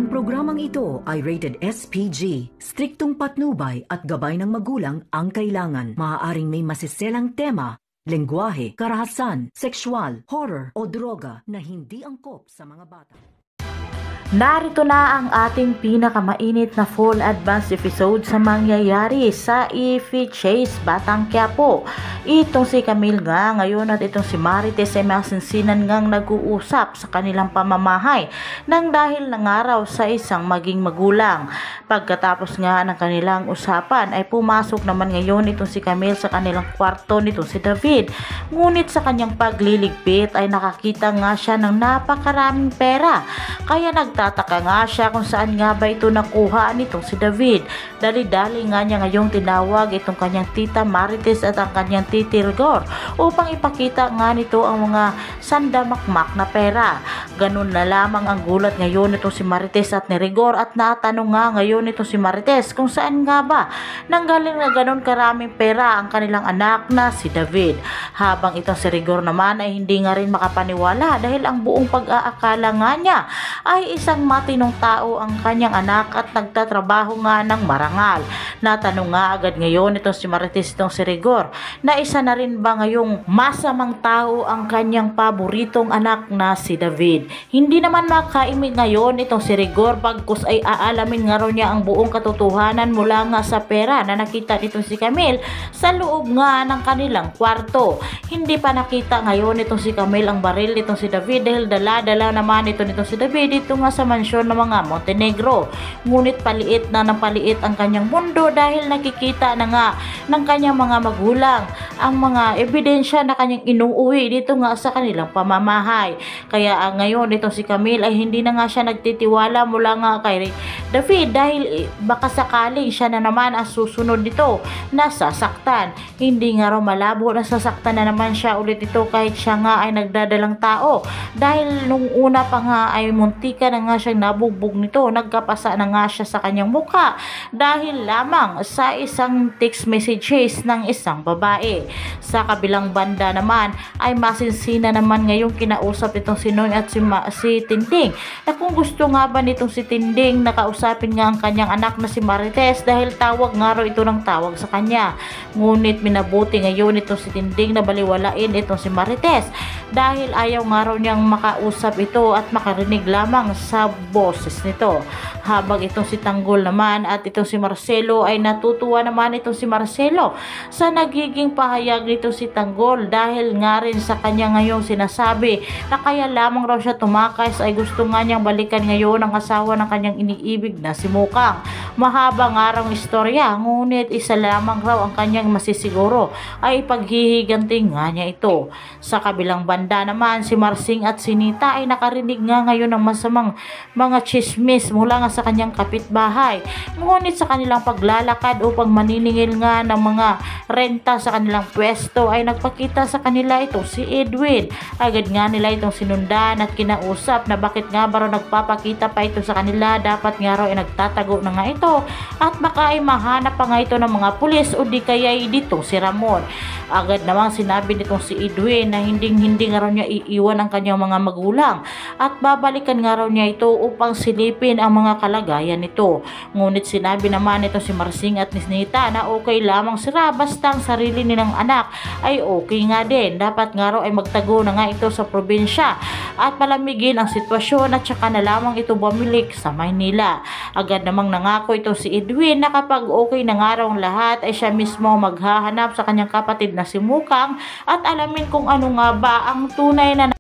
Ang programang ito ay rated SPG. Striktong patnubay at gabay ng magulang ang kailangan. Maaaring may masiselang tema, lengguwahe, karahasan, sexual, horror o droga na hindi angkop sa mga bata. Narito na ang ating pinakamainit na full advance episode sa mangyayari sa Ify Chase, Batang Quiapo. Itong si Camille nga ngayon at itong si Marites ay masinsinan ngang nag-uusap sa kanilang pamamahay nang dahil nangaraw sa isang maging magulang. Pagkatapos nga ng kanilang usapan ay pumasok naman ngayon itong si Camille sa kanilang kwarto nitong si David. Ngunit sa kanyang pagliligpit ay nakakita nga siya ng napakaraming pera. Kaya nagtataka nga siya kung saan nga ba ito nakuha nitong si David. Dali-dali nga niya ngayong tinawag itong kanyang tita Marites at ang kanyang titi Rigor upang ipakita nga nito ang mga sandamakmak na pera. Ganun na lamang ang gulat ngayon itong si Marites at ni Rigor at natanong nga ngayon itong si Marites kung saan nga ba nanggaling na ganun karaming pera ang kanilang anak na si David. Habang itong si Rigor naman ay hindi nga rin makapaniwala dahil ang buong pag-aakala nga niya ay isang matinong tao ang kanyang anak at nagtatrabaho nga ng marangal. Natanong nga agad ngayon itong si Marites itong si Rigor na isa na rin ba ngayong masamang tao ang kanyang paboritong anak na si David. Hindi naman makaimig ngayon itong si Rigor pagkus ay aalamin nga raw niya ang buong katotohanan mula nga sa pera na nakita nitong si Camille sa loob nga ng kanilang kwarto. Hindi pa nakita ngayon itong si Camille ang baril nitong si David dahil dala-dala naman ito nitong si David dito nga sa mansyon ng mga Montenegro. Ngunit paliit na ng paliit ang kanyang mundo dahil nakikita na nga ng kanyang mga magulang ang mga ebidensya na kanyang inuuwi dito nga sa kanilang pamamahay. Kaya ngayon itong si Camille ay hindi na nga siya nagtitiwala mula nga kay David dahil baka sakaling siya na naman ang susunod dito na sasaktan. Hindi nga raw malabo na sasaktan na naman siya ulit ito kahit siya nga ay nagdadalang tao dahil nung una pa nga ay muntika na nga siyang nabugbog nito, nagkapasa na nga siya sa kanyang mukha dahil lamang sa isang text messages ng isang babae. Sa kabilang banda naman ay masinsina naman ngayong kinausap itong si Noy at si Tinding na kung gusto nga ba nitong si Tinding nakausapin nga ang kanyang anak na si Marites dahil tawag nga raw ito ng tawag sa kanya. Ngunit minabuti ngayon itong si Tinding na baliwalain itong si Marites dahil ayaw nga raw niyang makausap ito at makarinig lamang sa boses nito. Habang itong si Tanggol naman at itong si Marcelo ay natutuwa naman itong si Marcelo sa nagiging pahayag nito si Tanggol dahil nga rin sa kanya ngayong sinasabi na kaya lamang raw siya tumakas ay gusto nga niyang balikan ngayon ang asawa ng kanyang iniibig na si Mukang. Mahaba nga raw istorya ngunit isa lamang raw ang kanyang masisiguro ay paghihiganti nga niya ito. Sa kabilang banda naman si Marsing at si Nita ay nakarinig nga ngayon ng masamang mga chismis mula nga sa kanyang kapitbahay. Ngunit sa kanilang paglalakad upang maniningil nga ng mga renta sa kanilang pwesto ay nagpakita sa kanila ito si Edwin. Agad nga nila itong sinundan at kinausap na bakit nga ba raw nagpapakita pa ito sa kanila, dapat nga raw ay nagtatago na nga ito at baka ay mahanap pa nga ito ng mga pulis o di kaya dito si Ramon. Agad namang sinabi nitong si Edwin na hindi nga raw niya iiwan ang kanyang mga magulang at babalikan nga raw niya ito upang silipin ang mga kalagayan nito. Ngunit sinabi naman ito si Marsing at ni Nita na okay lamang sila basta ang sarili nilang anak ay okay nga din. Dapat nga raw ay magtago na nga ito sa probinsya at palamigin ang sitwasyon at saka na lamang ito bumalik sa Maynila. Agad namang nangako ito si Edwin na kapag okay na nga raw ang lahat ay siya mismo maghahanap sa kanyang kapatid na si Mukang at alamin kung ano nga ba ang tunay na